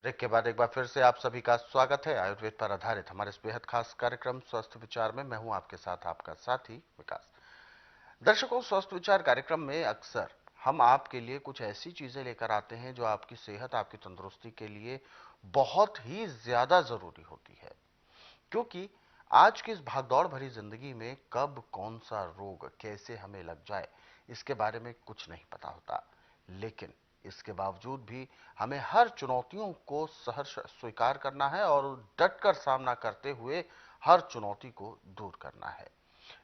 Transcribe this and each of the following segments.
Break के बाद एक बार फिर से आप सभी का स्वागत है आयुर्वेद पर आधारित हमारे इस बेहद खास कार्यक्रम स्वस्थ विचार में। मैं हूं आपके साथ आपका साथी विकास। दर्शकों, स्वस्थ विचार कार्यक्रम में अक्सर हम आपके लिए कुछ ऐसी चीजें लेकर आते हैं जो आपकी सेहत, आपकी तंदुरुस्ती के लिए बहुत ही ज्यादा जरूरी होती है। क्योंकि आज की इस भागदौड़ भरी जिंदगी में कब कौन सा रोग कैसे हमें लग जाए, इसके बारे में कुछ नहीं पता होता। लेकिन इसके बावजूद भी हमें हर चुनौतियों को सहर्ष स्वीकार करना है और डटकर सामना करते हुए हर चुनौती को दूर करना है।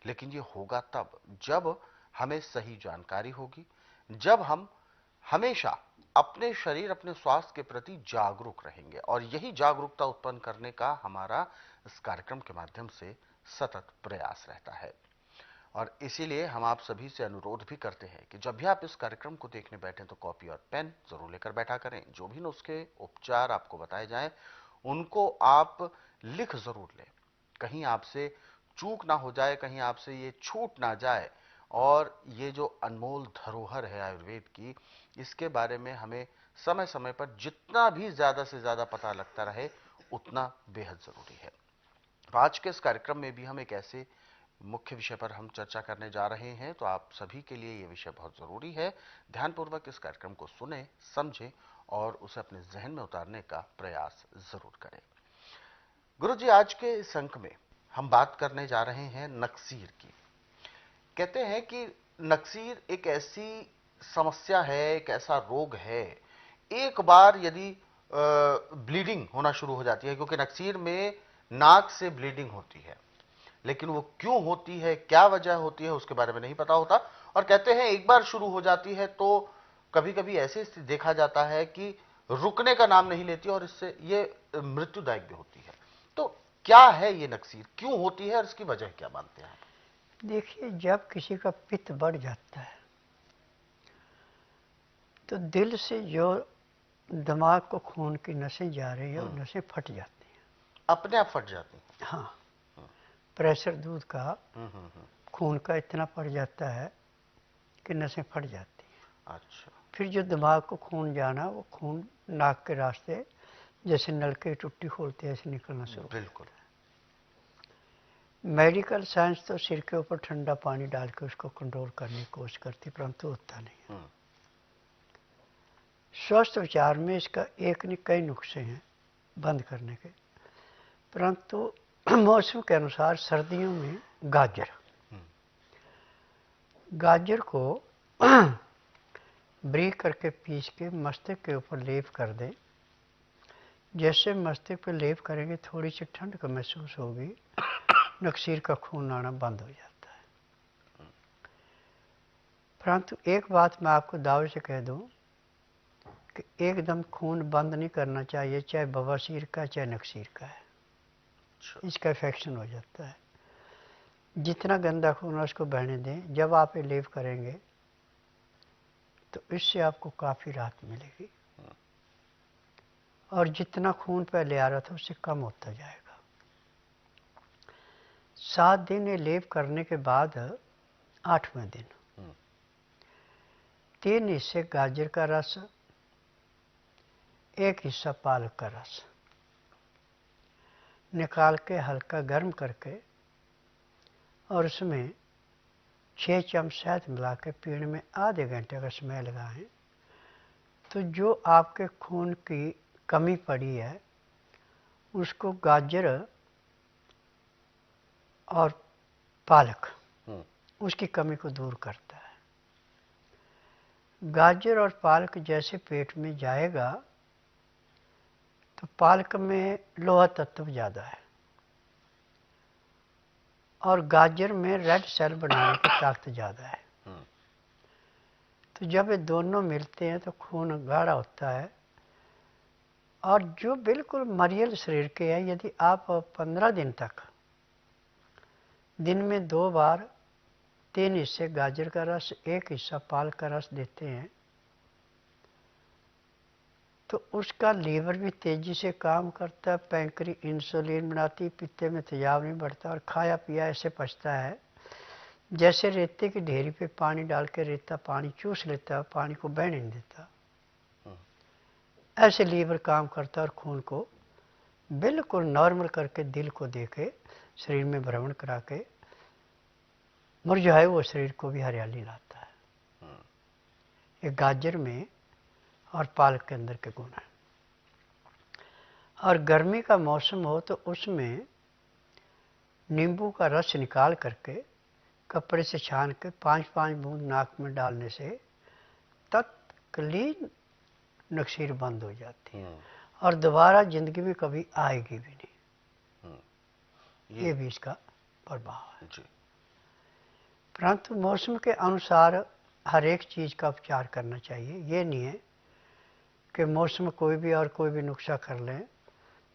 लेकिन ये होगा तब जब हमें सही जानकारी होगी, जब हम हमेशा अपने शरीर, अपने स्वास्थ्य के प्रति जागरूक रहेंगे। और यही जागरूकता उत्पन्न करने का हमारा इस कार्यक्रम के माध्यम से सतत प्रयास रहता है। और इसीलिए हम आप सभी से अनुरोध भी करते हैं कि जब भी आप इस कार्यक्रम को देखने बैठें तो कॉपी और पेन जरूर लेकर बैठा करें। जो भी नुस्खे, उपचार आपको बताए जाएं, उनको आप लिख जरूर लें। कहीं आपसे चूक ना हो जाए, कहीं आपसे ये छूट ना जाए। और ये जो अनमोल धरोहर है आयुर्वेद की, इसके बारे में हमें समय समय पर जितना भी ज्यादा से ज्यादा पता लगता रहे, उतना बेहद जरूरी है। आज के इस कार्यक्रम में भी हम एक ऐसे मुख्य विषय पर हम चर्चा करने जा रहे हैं, तो आप सभी के लिए यह विषय बहुत जरूरी है। ध्यानपूर्वक इस कार्यक्रम को सुने, समझें और उसे अपने जहन में उतारने का प्रयास जरूर करें। गुरुजी, आज के इस अंक में हम बात करने जा रहे हैं नक्सीर की। कहते हैं कि नक्सीर एक ऐसी समस्या है, एक ऐसा रोग है, एक बार यदि ब्लीडिंग होना शुरू हो जाती है, क्योंकि नक्सीर में नाक से ब्लीडिंग होती है, लेकिन वो क्यों होती है, क्या वजह होती है, उसके बारे में नहीं पता होता। और कहते हैं एक बार शुरू हो जाती है तो कभी कभी ऐसी स्थिति देखा जाता है कि रुकने का नाम नहीं लेती और इससे ये मृत्युदायक भी होती है। तो क्या है ये नक्सीर, क्यों होती है और इसकी वजह क्या मानते हैं आप? देखिए, जब किसी का पित्त बढ़ जाता है तो दिल से जो दिमाग को खून की नसें जा रही है वो नसें फट जाती हैं। अपने आप फट जाती हैं? हाँ, प्रेशर दूध का, खून का इतना बढ़ जाता है कि नसें फट जाती हैं। अच्छा। फिर जो दिमाग को खून जाना, वो खून नाक के रास्ते जैसे नल की टुट्टी खोलते हैं ऐसे निकलना शुरू हो बिल्कुल। जाता है। मेडिकल साइंस तो सिर के ऊपर ठंडा पानी डाल के उसको कंट्रोल करने की कोशिश करती, परंतु होता नहीं है। स्वस्थ विचार में इसका एक नहीं कई नुस्खे हैं बंद करने के, परंतु मौसम के अनुसार सर्दियों में गाजर को ब्रीक करके पीस के मस्तिष्क के ऊपर लेप कर दें। जैसे मस्तिष्क पर लेप करेंगे थोड़ी सी ठंड का महसूस होगी, नक्सीर का खून आना बंद हो जाता है। परंतु एक बात मैं आपको दावे से कह दूं कि एकदम खून बंद नहीं करना चाहिए, चाहे बवासीर का चाहे नक्सीर का है। इसका इन्फेक्शन हो जाता है। जितना गंदा खून है उसको बहने दें। जब आप ये लेप करेंगे तो इससे आपको काफ़ी राहत मिलेगी और जितना खून पहले आ रहा था उससे कम होता जाएगा। 7 दिन ये लेप करने के बाद 8वें दिन 3 हिस्से गाजर का रस, 1 हिस्सा पालक का रस निकाल के हल्का गर्म करके और उसमें 6 चम्मच शहद मिला के पीने में आधे घंटे का समय लगाएं तो जो आपके खून की कमी पड़ी है उसको गाजर और पालक उसकी कमी को दूर करता है। गाजर और पालक जैसे पेट में जाएगा तो पालक में लोहा तत्व ज़्यादा है और गाजर में रेड सेल बनाने की ताकत ज़्यादा है। तो जब ये दोनों मिलते हैं तो खून गाढ़ा होता है। और जो बिल्कुल मरियल शरीर के है, यदि आप 15 दिन तक दिन में 2 बार 3 हिस्से गाजर का रस, 1 हिस्सा पालक का रस देते हैं तो उसका लीवर भी तेजी से काम करता है, पैंक्री इंसुलिन बनाती, पित्ते में तेजाब नहीं बढ़ता और खाया पिया ऐसे पचता है जैसे रेते की ढेरी पे पानी डाल के रेता पानी चूस लेता है, पानी को बहने नहीं देता। ऐसे लीवर काम करता है और खून को बिल्कुल नॉर्मल करके दिल को देके शरीर में भ्रमण करा के मुरझाए वो शरीर को भी हरियाली लाता है। ये गाजर में और पालक के अंदर के गुण है। और गर्मी का मौसम हो तो उसमें नींबू का रस निकाल करके कपड़े से छान के 5-5 बूंद नाक में डालने से तत्कालीन नक्सीर बंद हो जाती है और दोबारा जिंदगी में कभी आएगी भी नहीं। ये भी इसका प्रभाव है जी। परंतु मौसम के अनुसार हर एक चीज़ का उपचार करना चाहिए। ये नहीं है कि मौसम कोई भी और कोई भी नुस्खा कर लें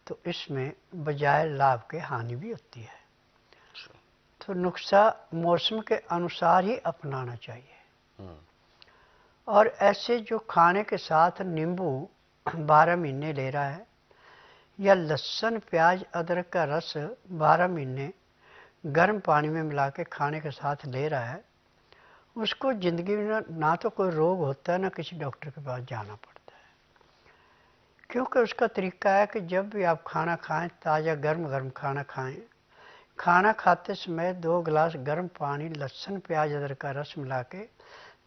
तो इसमें बजाय लाभ के हानि भी होती है। तो नुस्खा मौसम के अनुसार ही अपनाना चाहिए। और ऐसे जो खाने के साथ नींबू 12 महीने ले रहा है या लहसुन प्याज अदरक का रस 12 महीने गर्म पानी में मिला के खाने के साथ ले रहा है, उसको ज़िंदगी में ना तो कोई रोग होता है ना किसी डॉक्टर के पास जाना पड़ता है। क्योंकि उसका तरीका है कि जब भी आप खाना खाएं ताज़ा गर्म गर्म खाना खाएं, खाना खाते समय 2 गिलास गर्म पानी लहसुन प्याज अदरक का रस मिला के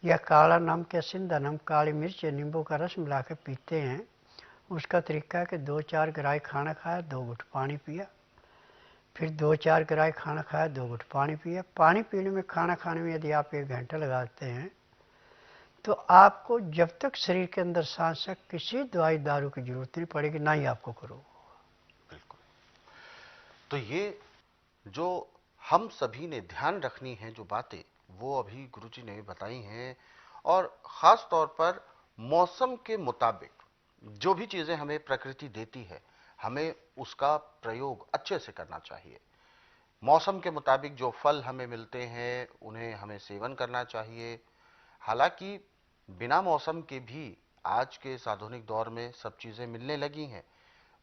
या काला नमक या सिंधा नमक काली मिर्च या नींबू का रस मिला के पीते हैं। उसका तरीका है कि 2-4 गिराई खाना खाया 2 घुट पानी पिया, फिर 2-4 गिराई खाना खाया 2 घुट पानी पिया। पानी पीने में खाना खाने में यदि आप 1 घंटा लगाते हैं तो आपको जब तक शरीर के अंदर सांस है किसी दवाई दारू की जरूरत नहीं पड़ेगी, ना ही आपको कोई रोग होगा। बिल्कुल। तो ये जो हम सभी ने ध्यान रखनी है जो बातें वो अभी गुरुजी ने बताई हैं, और खास तौर पर मौसम के मुताबिक जो भी चीजें हमें प्रकृति देती है हमें उसका प्रयोग अच्छे से करना चाहिए। मौसम के मुताबिक जो फल हमें मिलते हैं उन्हें हमें सेवन करना चाहिए। हालांकि बिना मौसम के भी आज के इस आधुनिक दौर में सब चीजें मिलने लगी हैं,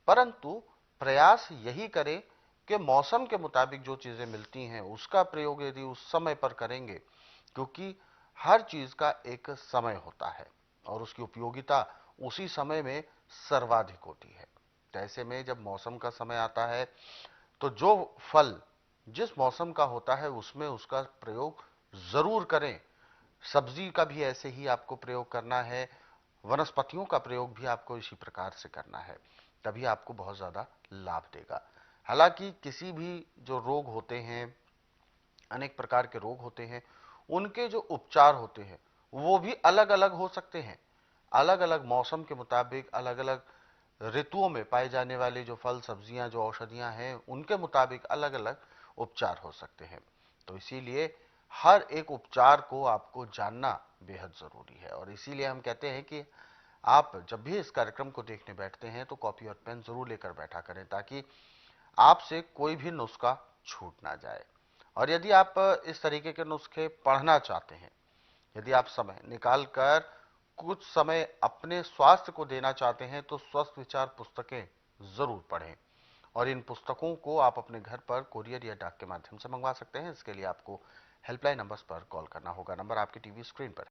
परंतु प्रयास यही करें कि मौसम के मुताबिक जो चीजें मिलती हैं उसका प्रयोग यदि उस समय पर करेंगे, क्योंकि हर चीज का एक समय होता है और उसकी उपयोगिता उसी समय में सर्वाधिक होती है। तो ऐसे में जब मौसम का समय आता है तो जो फल जिस मौसम का होता है उसमें उसका प्रयोग जरूर करें। सब्जी का भी ऐसे ही आपको प्रयोग करना है, वनस्पतियों का प्रयोग भी आपको इसी प्रकार से करना है, तभी आपको बहुत ज्यादा लाभ देगा। हालांकि किसी भी जो रोग होते हैं, अनेक प्रकार के रोग होते हैं, उनके जो उपचार होते हैं वो भी अलग अलग हो सकते हैं। अलग अलग मौसम के मुताबिक अलग अलग ऋतुओं में पाए जाने वाले जो फल सब्जियां जो औषधियां हैं उनके मुताबिक अलग अलग उपचार हो सकते हैं। तो इसीलिए हर एक उपचार को आपको जानना बेहद जरूरी है, और इसीलिए हम कहते हैं कि आप जब भी इस कार्यक्रम को देखने बैठते हैं तो कॉपी और पेन जरूर लेकर बैठा करें ताकि आपसे कोई भी नुस्खा छूट ना जाए। और यदि आप इस तरीके के नुस्खे पढ़ना चाहते हैं, यदि आप समय निकालकर कुछ समय अपने स्वास्थ्य को देना चाहते हैं तो स्वस्थ विचार पुस्तकें जरूर पढ़ें, और इन पुस्तकों को आप अपने घर पर कोरियर या डाक के माध्यम से मंगवा सकते हैं। इसके लिए आपको हेल्पलाइन नंबर्स पर कॉल करना होगा। नंबर आपकी टीवी स्क्रीन पर